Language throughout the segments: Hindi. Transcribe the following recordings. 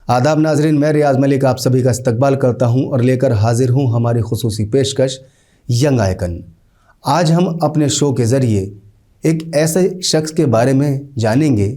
आदाब नाजरीन, मैं रियाज मलिक आप सभी का इस्तकबाल करता हूं और लेकर हाजिर हूं हमारी खुसूसी पेशकश यंग आइकन। आज हम अपने शो के ज़रिए एक ऐसे शख्स के बारे में जानेंगे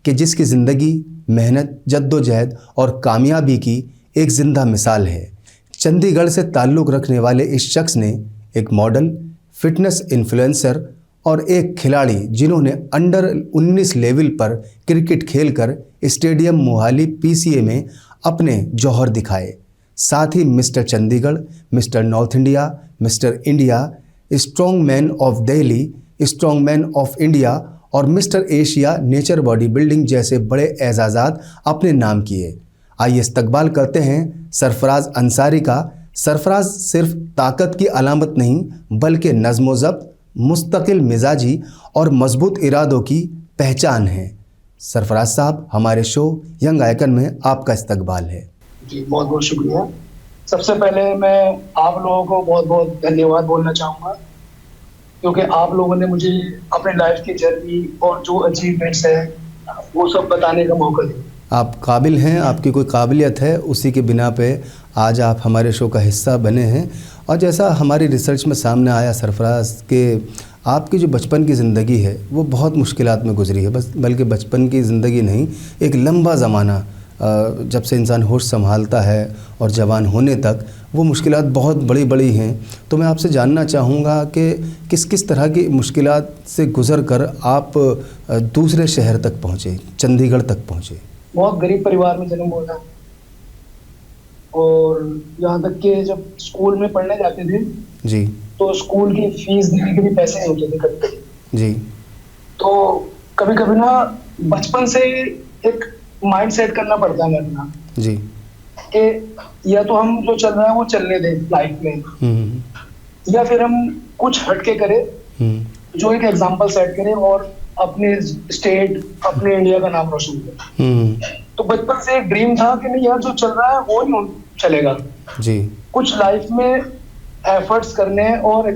कि जिसकी ज़िंदगी मेहनत, जद्दोजहद और कामयाबी की एक ज़िंदा मिसाल है। चंडीगढ़ से ताल्लुक़ रखने वाले इस शख्स ने एक मॉडल, फिटनेस इन्फ्लुएंसर और एक खिलाड़ी जिन्होंने अंडर 19 लेवल पर क्रिकेट खेलकर स्टेडियम मोहाली पीसीए में अपने जौहर दिखाए। साथ ही mister Chandigarh, mister north India, mister India, strong man of Delhi, strong man of India और mister Asia nature body building जैसे बड़े एजाज़ात अपने नाम किए। आइए इस्तकबाल करते हैं सरफराज अंसारी का। सरफराज सिर्फ ताकत की अलामत नहीं बल्कि नज़्म ज़ब्त, मुस्तकिल मिजाजी और मजबूत इरादों की पहचान है। सरफराज साहब, हमारे शो यंग आइकन में आपका इस्तकबाल है। जी, बहुत बहुत शुक्रिया। सबसे पहले मैं आप लोगों को बहुत बहुत धन्यवाद बोलना चाहूँगा, क्योंकि आप लोगों ने मुझे अपने लाइफ की जर्नी और जो अचीवमेंट्स है वो सब बताने का मौका दिया। आप काबिल हैं, आपकी कोई काबिलियत है, उसी के बिना पे आज आप हमारे शो का हिस्सा बने हैं। और जैसा हमारी रिसर्च में सामने आया सरफराज के आपकी जो बचपन की ज़िंदगी है वो बहुत मुश्किलात में गुजरी है। बस बल्कि बचपन की ज़िंदगी नहीं, एक लंबा ज़माना जब से इंसान होश संभालता है और जवान होने तक वो मुश्किलात बहुत बड़ी बड़ी हैं। तो मैं आपसे जानना चाहूँगा कि किस किस तरह की मुश्किलात से गुज़र कर आप दूसरे शहर तक पहुँचे, चंडीगढ़ तक पहुँचे। बहुत गरीब परिवार में जन्म हुआ था और यहाँ तक कि जब स्कूल में पढ़ने जाते थे जी, तो स्कूल की फीस देने के भी पैसे नहीं होते थे कभी जी। तो कभी कभी ना बचपन से एक माइंड सेट करना पड़ता है अपना जी। कि या तो हम जो चल रहा है वो चलने दें लाइफ में, या फिर हम कुछ हटके करें जो एक एग्जाम्पल सेट करें और अपने स्टेट, अपने इंडिया का नाम रोशन करें। तो बचपन से एक ड्रीम था कि नहीं यार, जो चल रहा है वो नहीं चलेगा जी। कुछ लाइफ में एफर्ट्स करने हैं और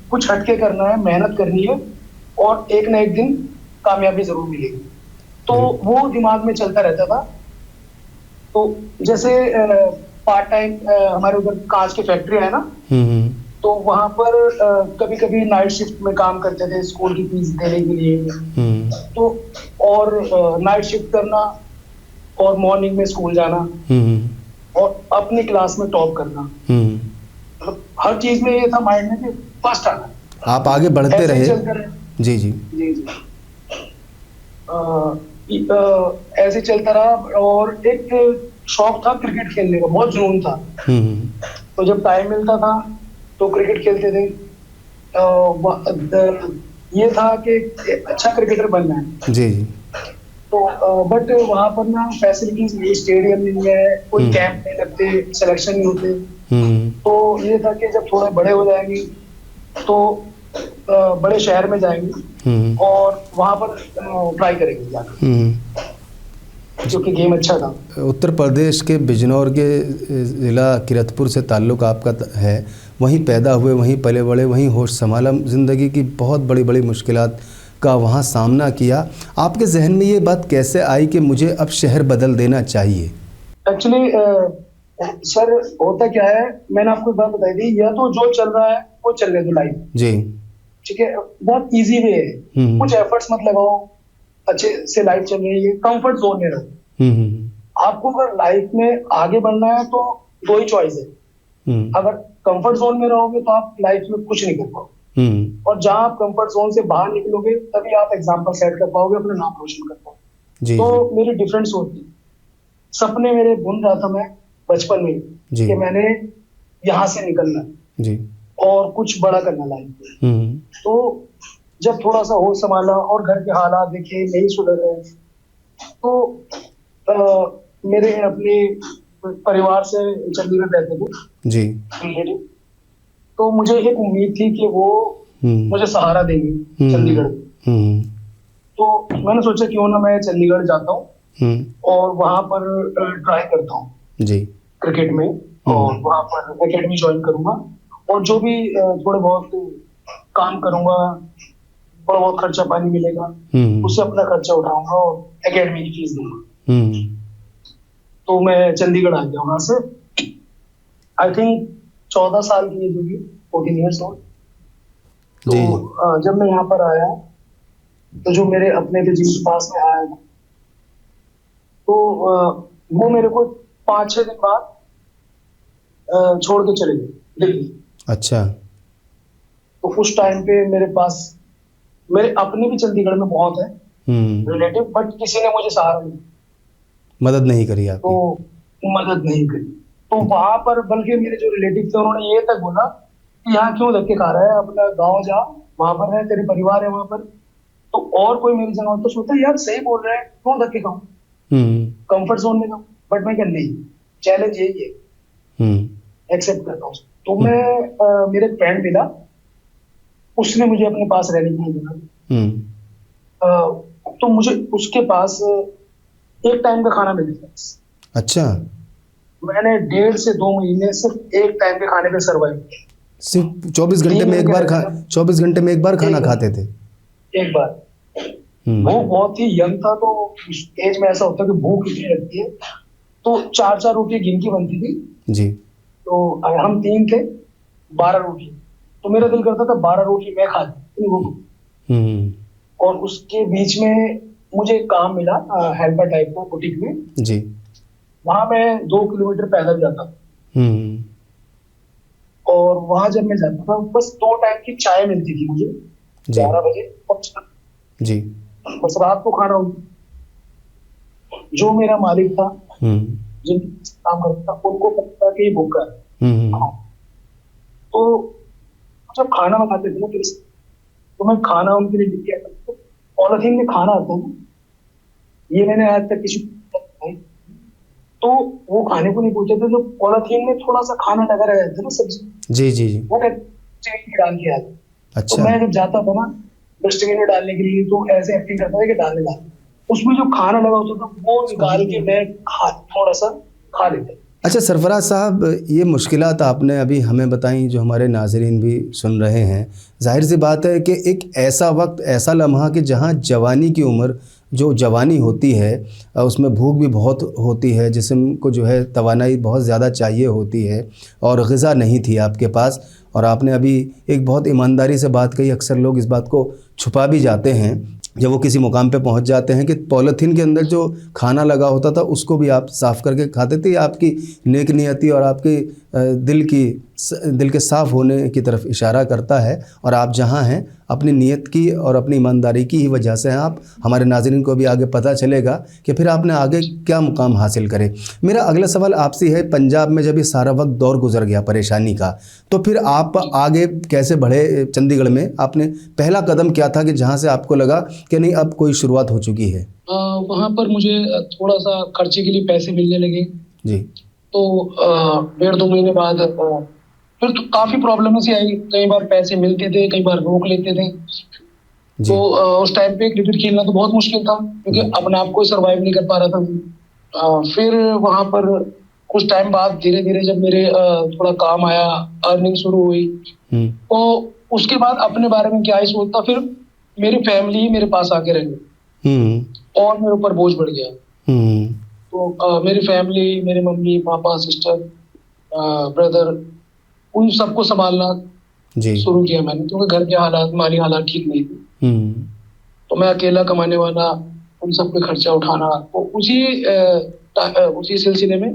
कुछ हटके करना है, मेहनत करनी है और एक ना एक दिन कामयाबी जरूर मिलेगी। तो वो दिमाग में चलता रहता था। तो जैसे पार्ट टाइम हमारे उधर कांच की फैक्ट्री है ना, तो वहां पर कभी कभी नाइट शिफ्ट में काम करते थे स्कूल की फीस देने के लिए। तो और नाइट शिफ्ट करना और मॉर्निंग में स्कूल जाना और अपनी क्लास में टॉप करना, मतलब हर चीज में ये था माइंड में कि फर्स्ट आना। आप आगे बढ़ते रहे। जी जी जी जी। ऐसे चलता रहा और एक शौक था क्रिकेट खेलने का, बहुत जुनून था। तो जब टाइम मिलता था तो क्रिकेट खेलते थे। ये था कि अच्छा क्रिकेटर बनना है। जी जी। तो बट वहाँ पर ना फैसिलिटीज नहीं, स्टेडियम नहीं है, कोई कैंप नहीं लगते, सिलेक्शन नहीं होते। तो ये था कि जब थोड़े बड़े हो जाएंगे तो बड़े शहर में जाएंगे और वहाँ पर ट्राई करेंगे जाकर, क्योंकि गेम अच्छा था। उत्तर प्रदेश के बिजनौर के ज़िला किरतपुर से ताल्लुक़ आपका है, वहीं पैदा हुए, वहीं पले बड़े, वहीं होश संभाला, ज़िंदगी की बहुत बड़ी बड़ी मुश्किलात का वहाँ सामना किया। आपके जहन में ये बात कैसे आई कि मुझे अब शहर बदल देना चाहिए? एक्चुअली सर होता क्या है, मैंने आपको बात बताई थी, या तो जो चल रहा है वो चलने दो लाइफ। जी, ठीक है, बहुत इजी वे है, कुछ एफर्ट्स मत लगाओ, अच्छे से लाइफ चल रही है, कंफर्ट जोन में रहो। आपको अगर लाइफ में आगे बढ़ना है तो दो ही चॉइस है। अगर कंफर्ट जोन में रहोगे तो आप लाइफ में कुछ नहीं कर पाओगे, और जहां आप कंफर्ट जोन से बाहर निकलोगे तभी आप एग्जांपल सेट कर पाओगे, अपना नाम रोशन कर पाओगे। तो मेरी डिफरेंट सोच थी, सपने मेरे बुन रहा था मैं बचपन में कि मैंने यहाँ से निकलना है और कुछ बड़ा करना लाइफ में। तो जब थोड़ा सा होश संभाला और घर के हालात देखे नहीं सुधर रहे, तो मेरे अपने परिवार से चंडीगढ़ रहते थे जी, तो मुझे एक उम्मीद थी कि वो मुझे सहारा देंगे चंडीगढ़। तो मैंने सोचा क्यों ना मैं चंडीगढ़ जाता हूँ और वहां पर ट्राई करता हूँ जी क्रिकेट में, और वहां पर एकेडमी ज्वाइन करूंगा और जो भी थोड़े बहुत काम करूंगा, थोड़ा बहुत खर्चा पानी मिलेगा, उससे अपना खर्चा उठाऊंगा और एकेडमी की फीस दूंगा। तो मैं चंडीगढ़ आ गया वहां से। आई थिंक 14 साल की एज होगी, 14 ईयर्स ओल्ड। तो जी जब मैं यहाँ पर आया तो जो मेरे अपने थे जिनके पास में आया, तो वो मेरे को 5-6 दिन बाद छोड़ के चले गए दिल्ली। अच्छा। तो उस टाइम पे मेरे पास मेरे अपने भी चंडीगढ़ में बहुत है रिलेटिव, बट किसी ने मुझे सहारा नहीं, मदद नहीं करी तो आपकी। मदद नहीं करी। तो वहां पर बल्कि मेरे जो रिलेटिव थे उन्होंने ये तक बोला कि यहाँ क्यों धक्के खा रहा है, अपना गाँव जा, वहां पर है, तेरे परिवार है वहां पर। तो और कोई मेरी जगह होता तो सोचता यार सही बोल रहे हैं, क्यों धक्के खाऊं, कंफर्ट जोन में जाऊं। बट मैं क्या, नहीं, चैलेंज यही है, एक्सेप्ट करता हूँ। तो मैं मेरे फ्रेंड मिला, उसने मुझे अपने पास रहने के लिए दिया। तो मुझे उसके पास एक टाइम का खाना मिलता है। अच्छा। मैंने 1.5 से 2 महीने सिर्फ एक टाइम के खाने पे सर्वाइव किया। सिर्फ 24 घंटे में एक बार 24 घंटे में एक बार खाना खाते थे? एक बार। वो बहुत ही यंग था, तो उस एज में ऐसा होता है कि भूख इतनी लगती है, तो 4-4 रोटी गिन की बनती थी जी। तो हम 3 थे, 12 रोटी। तो मेरा दिल करता था 12 रोटी मैं खा लूं। और उसके बीच में मुझे एक काम मिला हेल्पर टाइप का बुटीक में जी। वहां मैं 2 किलोमीटर पैदल जाता था। और वहां जब मैं जाता था बस 2 टाइम की चाय मिलती थी मुझे, 11 बजे और जी। बस रात को खाना। जो मेरा मालिक था, जिन काम करता था, उनको पता था कि ये भूखा है। तो जब खाना बनाते थे ना फिर, तो मैं खाना उनके लिए लेके आता था। पॉलिथीन में खाना आता है, ये मैंने आज तक किसी को, तो वो खाने को नहीं पूछते थे। जो पॉलिथीन में थोड़ा सा खाना लगा रहा था ना, सब्जी, जी जी जी, वो डस्टबिन में डाल के आया। अच्छा। तो मैं जब जाता था ना डस्टबिन में डालने के लिए, तो ऐसे एक्टिंग करता था कि डालने डाल, उसमें जो खाना लगा होता था वो निकाल के मैं थोड़ा सा खा लेता। अच्छा सरफराज साहब, ये मुश्किलात आपने अभी हमें बताई, जो हमारे नाज़रीन भी सुन रहे हैं। जाहिर सी बात है कि एक ऐसा वक्त, ऐसा लम्हा कि जहाँ जवानी की उम्र, जो जवानी होती है, उसमें भूख भी बहुत होती है, जिस्म को जो है तवानाई बहुत ज़्यादा चाहिए होती है, और ग़िज़ा नहीं थी आपके पास। और आपने अभी एक बहुत ईमानदारी से बात कही, अक्सर लोग इस बात को छुपा भी जाते हैं जब वो किसी मुकाम पे पहुंच जाते हैं, कि पॉलीथीन के अंदर जो खाना लगा होता था उसको भी आप साफ़ करके खाते थे। आपकी नेक नियति और आपकी दिल के साफ़ होने की तरफ इशारा करता है। और आप जहां हैं अपनी नीयत की और अपनी ईमानदारी की ही वजह से हैं आप। हमारे नाज़रीन को भी आगे पता चलेगा कि फिर आपने आगे क्या मुकाम हासिल करे। मेरा अगला सवाल आपसे है, पंजाब में जब ये सारा वक्त दौर गुजर गया परेशानी का, तो फिर आप आगे कैसे बढ़े? चंडीगढ़ में आपने पहला कदम क्या था कि जहाँ से आपको लगा कि नहीं अब कोई शुरुआत हो चुकी है? वहाँ पर मुझे थोड़ा सा खर्चे के लिए पैसे मिलने लगे जी। तो 1.5-2 महीने बाद फिर तो काफी प्रॉब्लम सी आई। कई बार पैसे मिलते थे, कई बार रोक लेते थे। तो उस टाइम पे क्रिकेट खेलना तो बहुत मुश्किल था, क्योंकि अपने आप को सर्वाइव नहीं कर पा रहा था। फिर वहां पर कुछ टाइम बाद धीरे धीरे जब मेरे थोड़ा काम आया, अर्निंग शुरू हुई, तो उसके बाद अपने बारे में क्या ही सोचता, फिर मेरी फैमिली मेरे पास आके रह गई और मेरे ऊपर बोझ बढ़ गया। तो मेरी फैमिली, मेरे मम्मी पापा, सिस्टर, ब्रदर, उन सबको संभालना शुरू किया मैंने, क्योंकि घर के हालात, माली हालात ठीक नहीं थे। तो मैं अकेला कमाने वाला, उन सब पे खर्चा उठाना, तो उसी सिलसिले में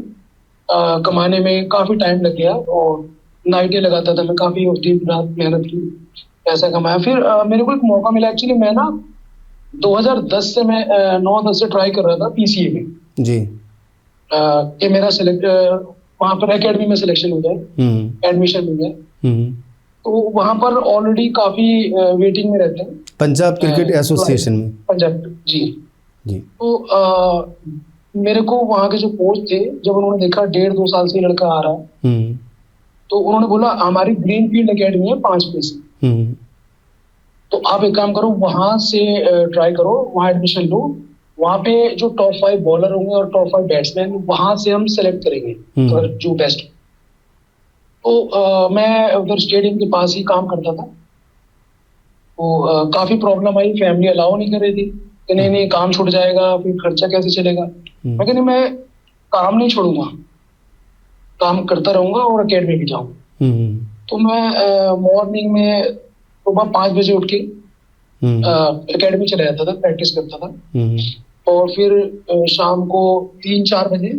कमाने में काफी टाइम लग गया और नाइटें लगाता था मैं, काफी दिन रात मेहनत की, पैसा कमाया। फिर मेरे को एक मौका मिला। एक्चुअली मैं ना 2010 से मैं 9-10 से ट्राई कर रहा था पीसीए में जी, कि मेरा सिलेक्ट वहाँ पर एकेडमी में सिलेक्शन हो जाए, एडमिशन मिल जाए। तो वहाँ पर ऑलरेडी काफी वेटिंग में रहते हैं, पंजाब क्रिकेट एसोसिएशन में। पंजाब, जी जी। तो मेरे को वहाँ के जो कोच थे, जब उन्होंने देखा 1.5-2 साल से लड़का आ रहा है, तो उन्होंने बोला हमारी ग्रीन फील्ड अकेडमी है 5 पे से, तो आप एक काम करो, वहां से ट्राई करो, वहां एडमिशन लो, वहां पे जो टॉप 5 बॉलर होंगे और टॉप 5 बैट्समैन, वहां से हम सेलेक्ट करेंगे अगर जो बेस्ट। तो मैं उधर स्टेडियम के पास ही काम करता था। तो काफी प्रॉब्लम आई, फैमिली अलाउ नहीं कर रही थी कि नहीं काम छूट जाएगा, फिर खर्चा कैसे चलेगा। मैं नहीं, मैं काम नहीं छोड़ूंगा, काम करता रहूंगा और अकेडमी भी जाऊंगा। तो मैं मॉर्निंग में सुबह 5 बजे उठ के एकेडमी चला जाता था, प्रैक्टिस करता था। और फिर शाम को 3-4 बजे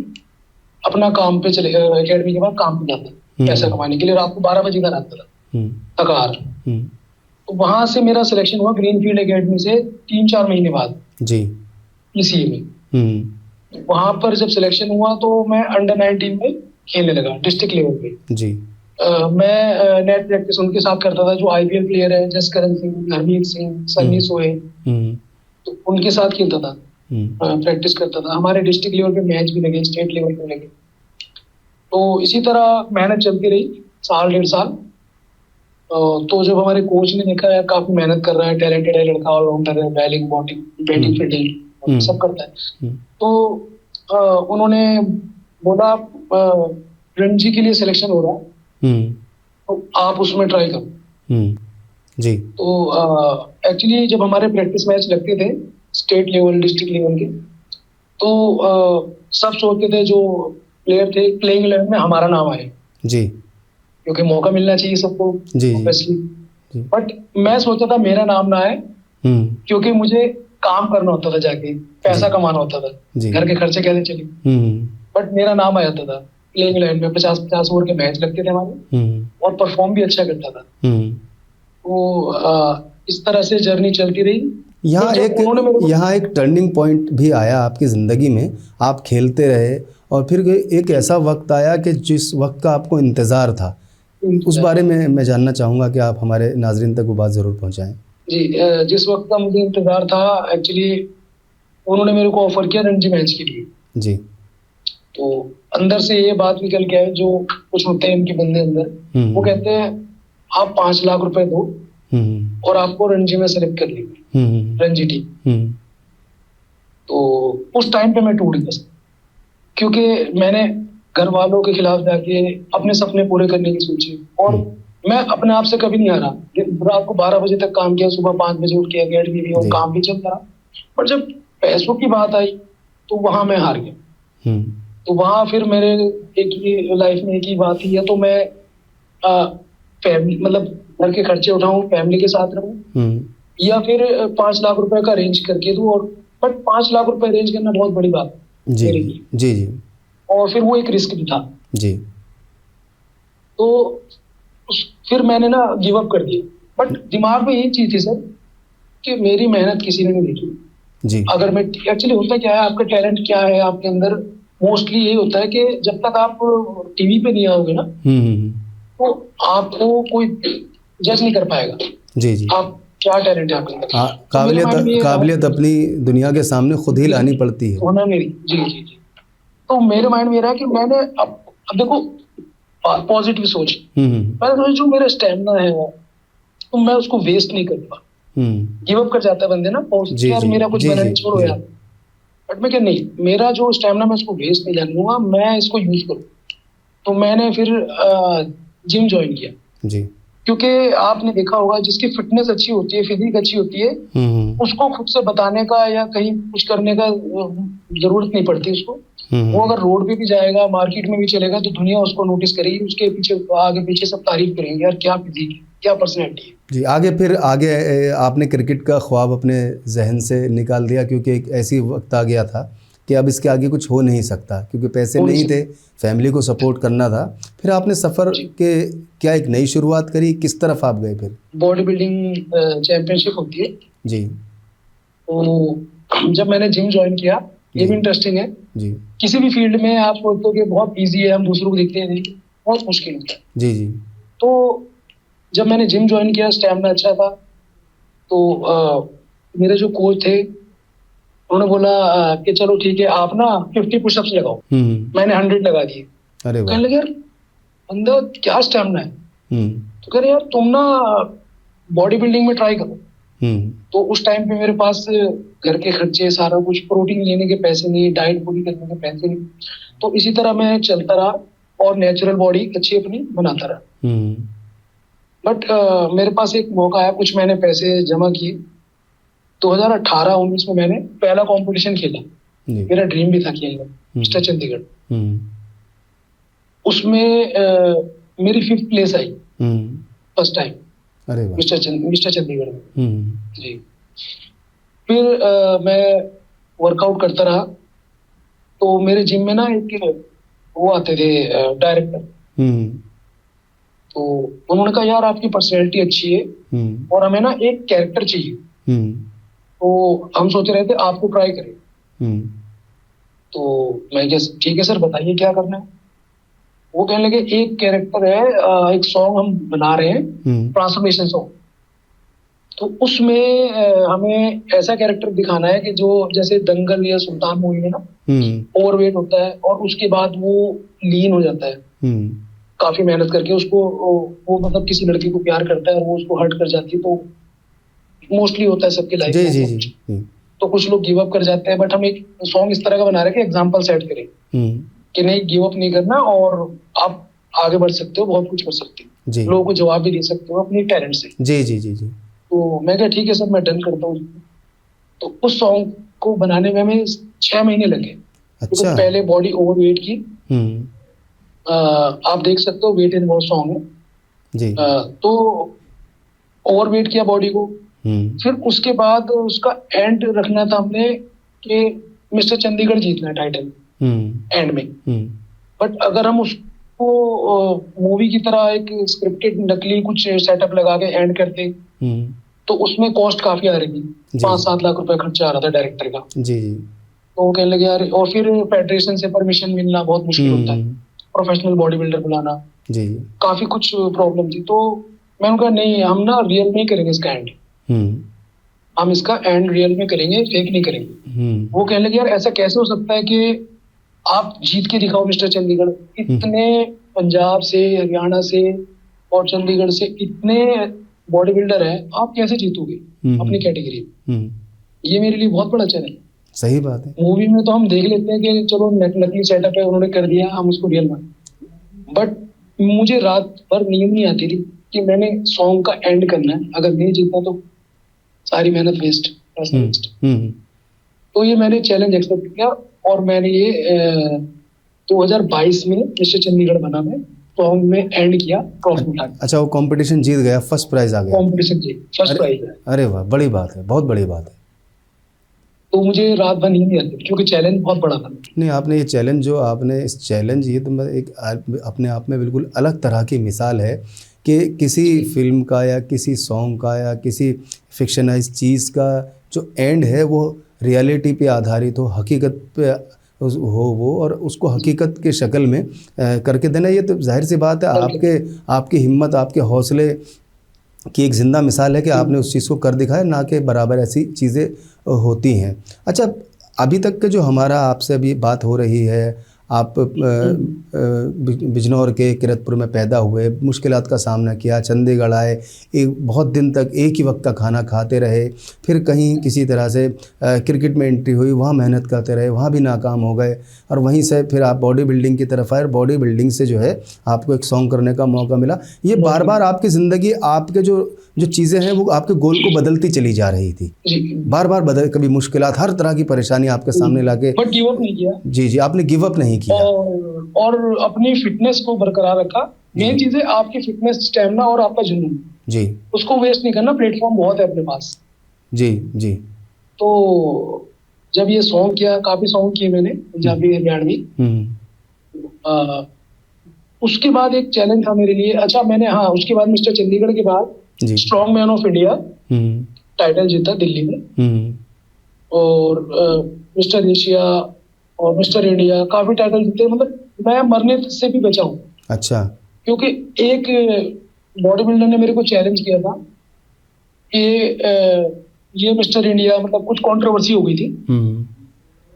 अपना काम पे चले, एकेडमी के बाद काम पे जाता पैसा कमाने के लिए। रात को 12 बजे घर आता था थकार। तो वहां से मेरा सिलेक्शन हुआ ग्रीनफील्ड एकेडमी से 3-4 महीने बाद जी PCA में। वहां पर जब सिलेक्शन हुआ तो मैं अंडर 19 में खेलने लगा डिस्ट्रिक्ट लेवल पे जी। मैं नेट प्रैक्टिस उनके साथ करता था जो IPL प्लेयर है, जसकरण सिंह, हरमीत सिंह, सन्नी सोहेल, तो उनके साथ खेलता था, प्रैक्टिस करता था। हमारे डिस्ट्रिक्ट लेवल पे मैच भी लगे, स्टेट लेवल पे लगे। तो इसी तरह मेहनत चलती रही 1-1.5 साल। तो जब हमारे कोच ने देखा है काफी मेहनत कर रहा है, टैलेंटेड है लड़का, ऑलराउंडर है, बैटिंग बॉलिंग बैटिंग फील्डिंग सब करता है, तो उन्होंने बोला रणजी के लिए सिलेक्शन हो रहा है तो आप उसमें ट्राई करो जी। तो एक्चुअली जब हमारे प्रैक्टिस मैच लगते थे स्टेट लेवल डिस्ट्रिक्ट लेवल के, तो सब सोचते थे जो प्लेयर थे प्लेइंग 11 में हमारा नाम आए जी, क्योंकि मौका मिलना चाहिए सबको ऑब्वियसली। बट मैं सोचता था मेरा नाम ना आए, क्योंकि मुझे काम करना होता था, जाके पैसा कमाना होता था, घर के खर्चे कैसे चले। बट मेरा नाम आ जाता था प्लेइंग 11 में, 50-50 ओवर के मैच लगते थे हमारे, और परफॉर्म भी अच्छा करता था। तो इस तरह से जर्नी चलती रही। यहाँ एक टर्निंग पॉइंट भी आया आपकी ज़िंदगी में, आप खेलते रहे और फिर एक ऐसा वक्त आया कि जिस वक्त का आपको इंतज़ार था, उस बारे में मैं जानना चाहूँगा कि आप हमारे नाजरीन तक वो बात ज़रूर पहुँचाएं। जी, जिस वक्त का मुझे इंतज़ार था, एक्चुअली उन्होंने मेरे को ऑफर किया रणजी मैच के लिए जी। तो अंदर से ये बात निकल के आए, जो कुछ होते हैं इनके बंदे अंदर, वो कहते हैं आप 5 लाख रुपए दो और आपको रणजी में सेलेक्ट कर लेंगे, रणजी टीम। तो उस टाइम पे मैं टूट गया, क्योंकि मैंने घर वालों के खिलाफ जाके अपने सपने पूरे करने की सोची, और मैं अपने आप से कभी नहीं हारा। रात को 12 बजे तक काम किया, सुबह 5 बजे उठ के एकेडमी भी और काम भी चलता रहा। पर जब पैसों की बात आई तो वहां मैं हार गया। तो वहां फिर मेरे एक ही लाइफ में एक ही बात ही है, तो मैं फैमिली मतलब घर के खर्चे उठाऊं, फैमिली के साथ रहूं, या फिर 5 लाख रुपए का अरेंज करके दूं। और बट 5 लाख रुपए अरेंज करना बहुत बड़ी बात जी जी जी, और फिर वो एक रिस्क भी था जी। तो फिर मैंने ना गिव अप कर दिया। बट दिमाग में यही चीज थी सर कि मेरी मेहनत किसी ने नहीं देखी जी। अगर मैं एक्चुअली होता क्या है, आपका टैलेंट क्या है आपके अंदर, मोस्टली यही होता है कि जब तक आप टीवी पे नहीं आओगे ना तो आपको कोई जज नहीं कर पाएगा जी जी। आप क्या टैलेंट है आपके अंदर, काबिलियत अपनी दुनिया के सामने खुद ही लानी पड़ती है होना मेरी जी जी जी। तो मेरे माइंड में रहा कि मैंने अब देखो पॉजिटिव सोच, मैंने सोचा जो मेरा स्टैमिना है तो मैं उसको वेस्ट नहीं करूंगा। गिव अप कर जाता है बंदे ना, यार मेरा कुछ बना नहीं, छोड़ो यार। बट मैं क्या नहीं, मेरा जो स्टैमिना मैं उसको वेस्ट नहीं जाने दूंगा, मैं इसको यूज करूँ। तो मैंने फिर जिम ज्वाइन किया जी। क्योंकि आपने देखा होगा जिसकी फिटनेस अच्छी होती है, फिजिक अच्छी होती है, उसको खुद से बताने का या कहीं कुछ करने का जरूरत नहीं पड़ती उसको। वो अगर रोड पे भी जाएगा, मार्केट में भी चलेगा, तो दुनिया उसको नोटिस करेगी, उसके पीछे आगे पीछे सब तारीफ करेंगे, यार क्या फिजिक है, क्या पर्सनैलिटी है जी। आगे आपने क्रिकेट का ख्वाब अपने जहन से निकाल दिया, क्योंकि एक ऐसी वक्त आ गया था कि अब इसके आगे कुछ हो नहीं सकता, क्योंकि पैसे नहीं थे, फैमिली को सपोर्ट करना था। फिर आपने सफ़र के क्या एक नई शुरुआत करी, किस तरफ आप गए फिर? बॉडी बिल्डिंग चैंपियनशिप होती है जी। तो जब मैंने जिम ज्वाइन किया, ये भी इंटरेस्टिंग है जी। किसी भी फील्ड में आप सोचते हो कि बहुत इजी है, हम दूसरों को देखते हैं, बहुत मुश्किल होता है जी जी। तो जब मैंने जिम ज्वाइन किया, स्टैमिना अच्छा था, तो मेरे जो कोच थे उन्होंने बोला कि चलो ठीक है, आप ना 50 पुशअप्स लगाओ। मैंने 100 लगा दिए। अरे वाह। कहने लगे यार बंदा क्या स्टैमिना है। तो कह रहे यार तुम ना बॉडी बिल्डिंग में ट्राई करो। तो उस टाइम पे मेरे पास घर के खर्चे सारा कुछ, प्रोटीन लेने के पैसे नहीं, डाइट पूरी करने के पैसे नहीं, तो इसी तरह मैं चलता रहा और नेचुरल बॉडी अच्छी अपनी बनाता रहा। बट मेरे पास एक मौका आया, कुछ मैंने पैसे जमा किए, 2018-19 में मैंने पहला कंपटीशन खेला। मेरा ड्रीम भी था खेलना, मिस्टर चंडीगढ़। उसमें मेरी 5th place I first time. अरे वाह। मिस्टर चंडीगढ़ में। जी। फिर मैं वर्कआउट करता रहा, तो मेरे जिम में ना एक वो आते थे डायरेक्टर, तो उन्होंने कहा यार आपकी पर्सनैलिटी अच्छी है और हमें ना एक कैरेक्टर चाहिए, तो हम सोच रहे थे आपको ट्राई करें। तो मैं क्या, ठीक है सर बताइए क्या करना है। वो कहने लगे एक कैरेक्टर है, एक सॉन्ग हम बना रहे हैं, ट्रांसफॉर्मेशन सॉन्ग। तो उसमें हमें ऐसा कैरेक्टर दिखाना है कि जो जैसे दंगल या सुल्तान मूवी में ना ओवरवेट होता है और उसके बाद वो लीन हो जाता है, काफी मेहनत करके उसको वो मतलब किसी लड़की को प्यार करता है और वो उसको हर्ट कर जाती है, तो मोस्टली होता है सबकी लाइफ में। जी। तो कुछ लोग गिव अप कर जाते हैं, बट हम एक सॉन्ग इस तरह का बना रहे हैं कि एग्जाम्पल सेट करें कि नहीं गिव अप नहीं करना और आप आगे बढ़ सकते हो, बहुत कुछ कर सकते हो, लोगों को जवाब भी दे सकते हो अपनी टैलेंट से। जी जी जी जी। तो मैं कहा ठीक है सर मैं डन करता हूँ। तो उस सॉन्ग को बनाने में हमें 6 महीने लगे। अच्छा। तो पहले बॉडी ओवरवेट की, आप देख सकते हो वेट इन वॉच सॉन्ग है जी। तो ओवरवेट किया बॉडी को, फिर उसके बाद उसका एंड रखना था हमने कि मिस्टर चंडीगढ़ जीतना है टाइटल एंड में। बट अगर हम उसको मूवी की तरह एक स्क्रिप्टेड नकली कुछ सेटअप लगा के एंड करते तो उसमें कॉस्ट काफी आ रही थी, 5-7 लाख रुपए खर्चा आ रहा था डायरेक्टर का। जी। तो वो कहने लगे यार, और फिर फेडरेशन से परमिशन मिलना बहुत मुश्किल होता है, प्रोफेशनल बॉडी बिल्डर बुलाना जी, काफी कुछ प्रॉब्लम थी। तो मैंने कहा नहीं, हम ना रियल में ही करेंगे इसका एंड, हम इसका एंड रियल में करेंगे, फेक नहीं करेंगे। वो कहने लगे यार ऐसा कैसे हो सकता है कि आप जीत के दिखाओ मिस्टर चंडीगढ़, इतने पंजाब से हरियाणा से और चंडीगढ़ से इतने बॉडी बिल्डर है, आप कैसे जीतोगे अपनी कैटेगरी में? ये मेरे लिए बहुत बड़ा चैलेंज। सही बात है। मूवी में तो हम देख लेते हैं कि चलो नकली सेटअप है, उन्होंने कर दिया, हम उसको रियल मान, बट मुझे रात भर नींद नहीं आती थी कि मैंने सॉन्ग का एंड करना है, अगर नहीं जीता तो सारी मेहनत वेस्ट। तो ये मैंने चैलेंज एक्सेप्ट किया और मैंने ये 2022 में मिस्टर चंडीगढ़ बना मैं सॉन्ग में एंड किया ट्रॉफी उठा। अच्छा, वो कंपटीशन जीत गया, फर्स्ट प्राइज आ गया? कंपटीशन जीत फर्स्ट प्राइज है। अरे वाह, बड़ी बात है, बहुत बड़ी बात है। तो मुझे रात भर नींद नहीं आती क्योंकि चैलेंज बहुत बड़ा था। नहीं, आपने ये चैलेंज जो आपने इस चैलेंज, ये तो एक अपने आप में बिल्कुल अलग तरह की मिसाल है कि किसी फिल्म का या किसी सॉन्ग का या किसी फिक्शनाइज चीज़ का जो एंड है वो रियलिटी पे आधारित हो, हकीकत पे हो वो, और उसको हकीकत के शक्ल में करके देना। ये तो जाहिर सी बात है आपकी हिम्मत, आपके हौसले की एक ज़िंदा मिसाल है कि आपने उस चीज़ को कर दिखाया, ना कि बराबर ऐसी चीज़ें होती हैं। अच्छा, अभी तक के जो हमारा आपसे अभी बात हो रही है, आप बिजनौर के किरतपुर में पैदा हुए, मुश्किलात का सामना किया, चंडीगढ़ आए, एक बहुत दिन तक एक ही वक्त का खाना खाते रहे, फिर कहीं किसी तरह से क्रिकेट में एंट्री हुई, वहाँ मेहनत करते रहे, वहाँ भी नाकाम हो गए, और वहीं से फिर आप बॉडी बिल्डिंग की तरफ आए, बॉडी बिल्डिंग से जो है आपको एक सॉन्ग करने का मौका मिला। ये बार बार आपकी ज़िंदगी, आपके जो चीज़ें हैं वो आपके गोल को बदलती चली जा रही थी, बार बार बदल, कभी मुश्किलात, हर तरह की परेशानी आपके सामने लाके, बट गिव अप नहीं किया। जी जी, आपने गिव अप नहीं किया और अपनी फिटनेस को बरकरार रखा। मेन चीज है आपकी फिटनेस, स्टेमिना और आपका जुनून जी, उसको वेस्ट नहीं करना। प्लेटफॉर्म बहुत है अपने पास। जी जी। तो जब ये सॉन्ग किया, काफी सॉन्ग किए मैंने पंजाबी हरियाणवी, उसके बाद एक चैलेंज था मेरे लिए। अच्छा, मैंने उसके बाद मिस्टर चंडीगढ़ के बाद strong man of India title जीता दिल्ली में, और मिस्टर एशिया और मिस्टर इंडिया काफी टाइटल जीते। मतलब मैं मरने से भी बचा हूँ। अच्छा। क्योंकि एक बॉडी बिल्डर ने मेरे को चैलेंज किया था कि ये मिस्टर इंडिया, मतलब कुछ कंट्रोवर्सी हो गई थी,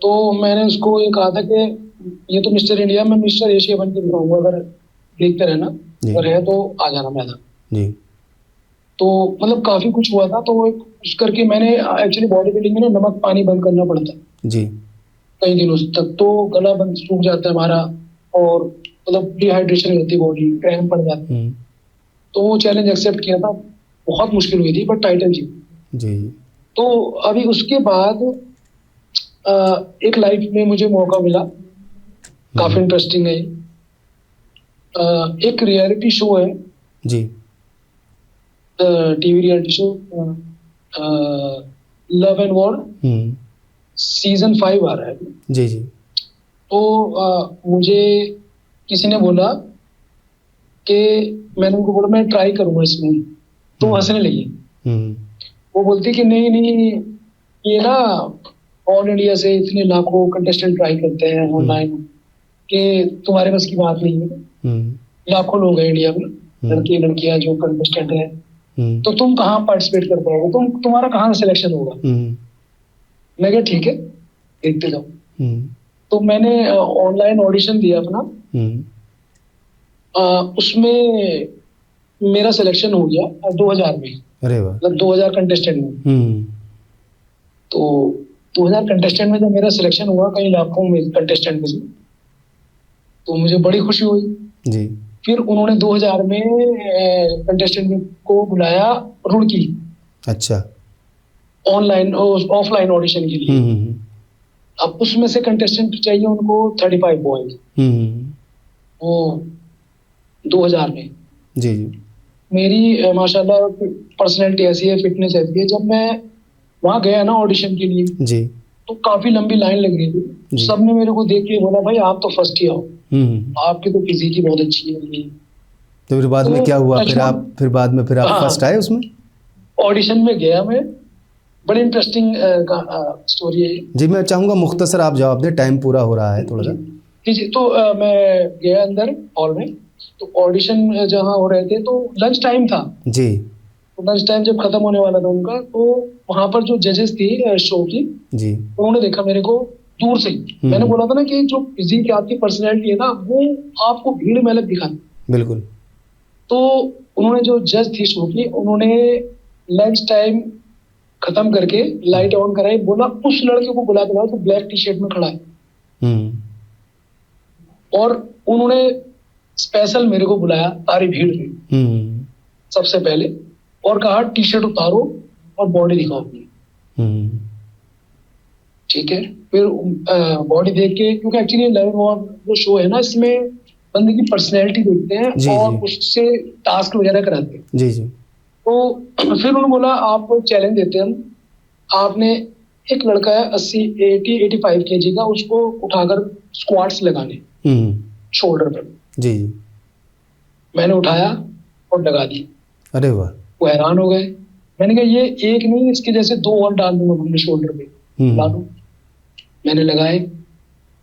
तो मैंने उसको ये कहा था कि ये तो मिस्टर इंडिया, मैं मिस्टर एशिया बन के दिखाऊंगा, अगर देखते रहना, अगर है तो आ जाना मैदान जी। तो मतलब काफी कुछ हुआ था। तो उस करके मैंने एक्चुअली बॉडी बिल्डिंग में ना नमक पानी बंद करना पड़ता है जी कई दिनों तक, तो गला बंद सूख जाता है हमारा, और मतलब डिहाइड्रेशन होती है, बॉडी क्रैम्प पड़ जाता है। तो वो चैलेंज एक्सेप्ट किया था, बहुत मुश्किल हुई थी, बट टाइटल जी। तो अभी उसके बाद एक लाइफ में मुझे मौका मिला काफी इंटरेस्टिंग है। एक रियलिटी शो है जी, TV reality show, love and war, season 5 आ रहा है। जी जी। तो मुझे किसी ने बोला कि, मैंने उनको बोला मैं ट्राई करूंगा इसमें, तो वो हंसने लगी। वो बोलती कि नहीं नहीं, ये ना ऑल इंडिया से इतने लाखों कंटेस्टेंट ट्राई करते हैं ऑनलाइन, कि तुम्हारे बस की बात नहीं है। लाखों लोग हैं इंडिया में, लड़के लड़कियां जो कंटेस्टेंट हैं, तो तुम कहाँ पार्टिसिपेट कर पाओगे, तुम्हारा कहाँ सिलेक्शन होगा। मैं कहा ठीक है, देखते जाओ। तो मैंने ऑनलाइन ऑडिशन दिया अपना, उसमें मेरा सिलेक्शन हो गया 2000 में। अरे वाह। मतलब 2000 कंटेस्टेंट में। तो 2000 कंटेस्टेंट में जब मेरा सिलेक्शन हुआ कई लाखों में कंटेस्टेंट में से, तो मुझे बड़ी खुशी हुई जी। फिर उन्होंने 2000 में कंटेस्टेंट को बुलाया रुड़की। अच्छा। ऑनलाइन ऑफलाइन ऑडिशन के लिए। अब उसमें से कंटेस्टेंट चाहिए उनको 35 बॉयज, वो 2000 में। जी जी। मेरी माशाल्लाह पर्सनैलिटी ऐसी है, फिटनेस ऐसी है, जब मैं वहां गया ना ऑडिशन के लिए जी, तो काफी लंबी लाइन लग रही थी। सबने मेरे को देख के बोला भाई आप तो फर्स्ट ही आओ, आपकी तो फिजिक ही बहुत अच्छी है। तो फिर बाद में क्या हुआ, फिर बाद में आप फर्स्ट आए उसमें? ऑडिशन में गया मैं, बड़ी इंटरेस्टिंग स्टोरी है जी। मैं चाहूंगा मुख्तसर आप जवाब दें, टाइम पूरा हो रहा है थोड़ा सा। जी। तो मैं गया अंदर हॉल में, तो ऑडिशन जहाँ हो रहे थे तो लंच टाइम था जी। तो लंच टाइम जब खत्म होने वाला था उनका, तो वहाँ पर जो जजेस थी शो की जी, उन्होंने देखा मेरे को दूर से। मैंने बोला था ना कि जो फिजिक आपकी पर्सनैलिटी है ना, वो आपको भीड़ में अलग दिखाती। बिल्कुल। तो उन्होंने जो जज थी शो की, उन्होंने लंच टाइम खत्म करके लाइट ऑन कराई, बोला उस लड़के को बुला के लाओ जो ब्लैक टी शर्ट में खड़ा है। और उन्होंने स्पेशल मेरे को बुलाया सारी भीड़ में सबसे पहले, और कहा टी शर्ट उतारो और बॉडी दिखाओ अपनी। ठीक है। फिर बॉडी देख के, क्योंकि एक्चुअली लव एंड वॉर जो शो है ना, इसमें बंदे की पर्सनैलिटी देखते हैं जी, और जी, उससे टास्क वगैरह कराते हैं जी जी। तो फिर उन्होंने बोला आपको चैलेंज देते हैं हम, आपने, एक लड़का है 85 kg का, उसको उठाकर स्क्वाट्स लगाने शोल्डर पर जी। मैंने उठाया और लगा दी। अरे वाह। वो हैरान हो गए। मैंने कहा ये एक नहीं, इसके जैसे 2 और डाल दूंगा अपने शोल्डर पे, ला दूं। मैंने लगाए,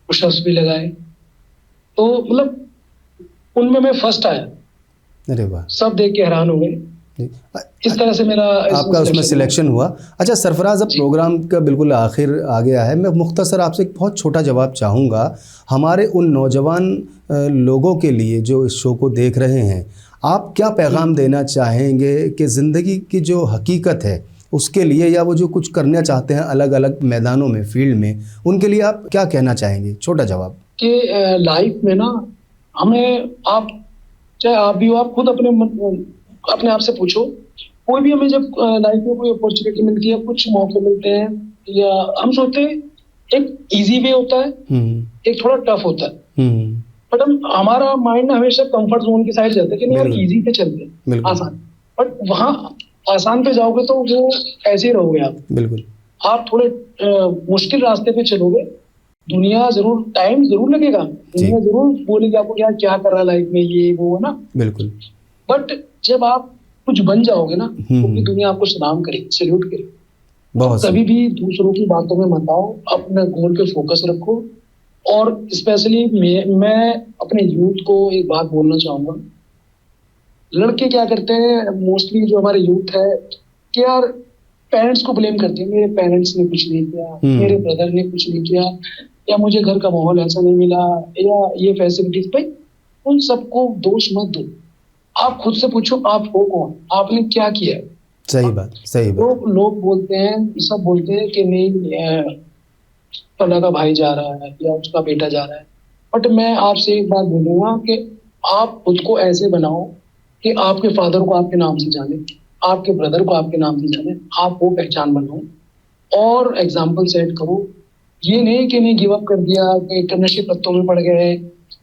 पुशअप्स भी लगाए, तो मतलब उनमें मैं फर्स्ट आया। अरे वाह। सब देख के हैरान हो गए। इस तरह से मेरा आपका उसमें सिलेक्शन हुआ। अच्छा सरफराज, अब प्रोग्राम का बिल्कुल आखिर आ गया है। मैं मुख्तसर आपसे एक बहुत छोटा जवाब चाहूँगा, हमारे उन नौजवान लोगों के लिए जो इस शो को देख रहे हैं, आप क्या पैगाम देना चाहेंगे कि ज़िंदगी की जो हकीकत है उसके लिए, या वो जो कुछ करना चाहते हैं अलग अलग मैदानों में, फील्ड में, उनके लिए आप क्या कहना चाहेंगे? छोटा जवाब। कि लाइफ में ना हमें, आप चाहे आप भी हो, आप खुद अपने आप से पूछो, कोई भी हमें जब लाइफ में कोई अपॉर्चुनिटी मिलती है, कुछ मौके मिलते हैं, या हम सोचते हैं एक इजी वे होता है, एक थोड़ा टफ होता है, बट हमारा माइंड हमेशा कंफर्ट जोन की साइड जाता है कि नहीं यार इजी पे चलते हैं, आसान। बट वहाँ आसान पे जाओगे तो वो ऐसे ही रहोगे आप। बिल्कुल। आप थोड़े मुश्किल रास्ते पे चलोगे, दुनिया जरूर, टाइम जरूर लगेगा, दुनिया जरूर बोलेगी आपको यार क्या कर रहा है लाइफ में, ये वो ना। बिल्कुल। बट जब आप कुछ बन जाओगे ना, तो दुनिया आपको सलाम करेगी, सैल्यूट करेगी। तो कभी भी दूसरों की बातों में मत आओ, अपने गोल पे फोकस रखो। और स्पेशली मैं अपने यूथ को एक बात बोलना चाहूंगा, लड़के क्या करते हैं मोस्टली, जो हमारे यूथ है, कि यार पेरेंट्स को ब्लेम करते हैं, मेरे पेरेंट्स ने कुछ नहीं किया, मेरे ब्रदर ने कुछ नहीं किया, या मुझे घर का माहौल ऐसा नहीं मिला, या ये फैसिलिटीज। भाई उन सबको दोष मत दो, आप खुद से पूछो आप हो कौन, आपने क्या किया। सही बात, सही बात। लोग बोलते हैं, सब बोलते हैं कि नहीं फला का भाई जा रहा है या उसका बेटा जा रहा है, बट मैं आपसे एक बात बोलूंगा कि आप खुद को ऐसे बनाओ कि आपके फादर को आपके नाम से जाने, आपके ब्रदर को आपके नाम से जाने, आप वो पहचान बनाओ और एग्जाम्पल सेट करो। ये नहीं कि नहीं गिव अप कर दिया, कि नशे पत्तों में पड़ गए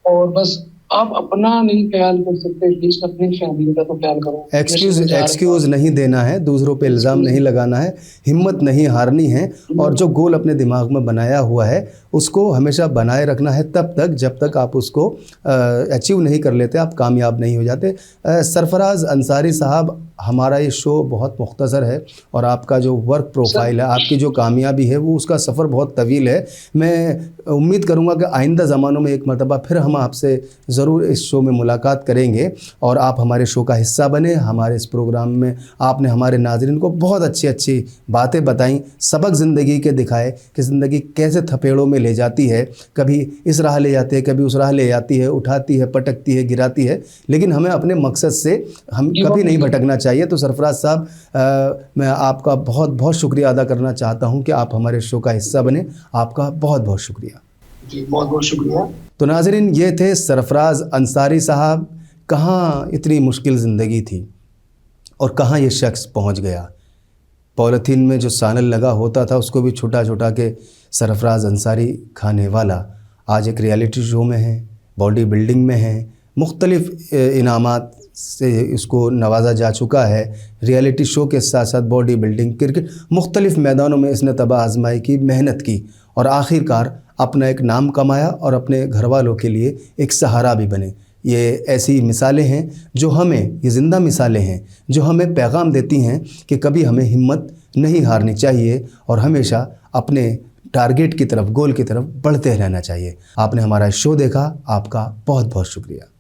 और बस। आप अपना नहीं ख्याल कर सकते, एटलीस्ट अपनी फैमिली का तो ख्याल करो। एक्सक्यूज नहीं देना है, दूसरों पे इल्ज़ाम नहीं लगाना है, हिम्मत नहीं हारनी है, और जो गोल अपने दिमाग में बनाया हुआ है उसको हमेशा बनाए रखना है तब तक जब तक आप उसको अचीव नहीं कर लेते, आप कामयाब नहीं हो जाते। सरफराज अंसारी साहब, हमारा ये शो बहुत मुख्तसर है और आपका जो वर्क प्रोफाइल है, आपकी जो कामयाबी है, वो उसका सफ़र बहुत तवील है। मैं उम्मीद करूँगा कि आइंदा ज़मानों में एक मरतबा फिर हम आपसे ज़रूर इस शो में मुलाकात करेंगे और आप हमारे शो का हिस्सा बने। हमारे इस प्रोग्राम में आपने हमारे नाज़रीन को बहुत अच्छी अच्छी बातें बताई, सबक ज़िंदगी के दिखाए कि ज़िंदगी कैसे थपेड़ों में ले जाती है, कभी इस राह ले जाती है, कभी उस राह ले जाती है, उठाती है, पटकती है, गिराती है, लेकिन हमें अपने मकसद से हम कभी नहीं भटकना चाहिए। तो सरफराज साहब, मैं आपका बहुत बहुत शुक्रिया अदा करना चाहता हूँ कि आप हमारे शो का हिस्सा बने। आपका बहुत बहुत शुक्रिया जी, बहुत बहुत शुक्रिया। तो नाज़रीन, ये थे सरफराज अंसारी साहब। कहाँ इतनी मुश्किल ज़िंदगी थी और कहाँ ये शख्स पहुँच गया। पॉलीथीन में जो सानल लगा होता था उसको भी छुटा छुटा के सरफराज अंसारी खाने वाला आज एक रियलिटी शो में है, बॉडी बिल्डिंग में है, मुख्तलिफ़ इनामात से इसको नवाजा जा चुका है। रियलिटी शो के साथ साथ बॉडी बिल्डिंग, क्रिकेट, मुख्तलिफ़ मैदानों में इसने तबाह आजमाई की, मेहनत की और आखिरकार अपना एक नाम कमाया और अपने घर वालों के लिए एक सहारा भी बने। ये ऐसी मिसालें हैं जो हमें, ये ज़िंदा मिसालें हैं जो हमें पैगाम देती हैं कि कभी हमें हिम्मत नहीं हारनी चाहिए और हमेशा अपने टारगेट की तरफ, गोल की तरफ बढ़ते रहना चाहिए। आपने हमारा शो देखा, आपका बहुत बहुत शुक्रिया।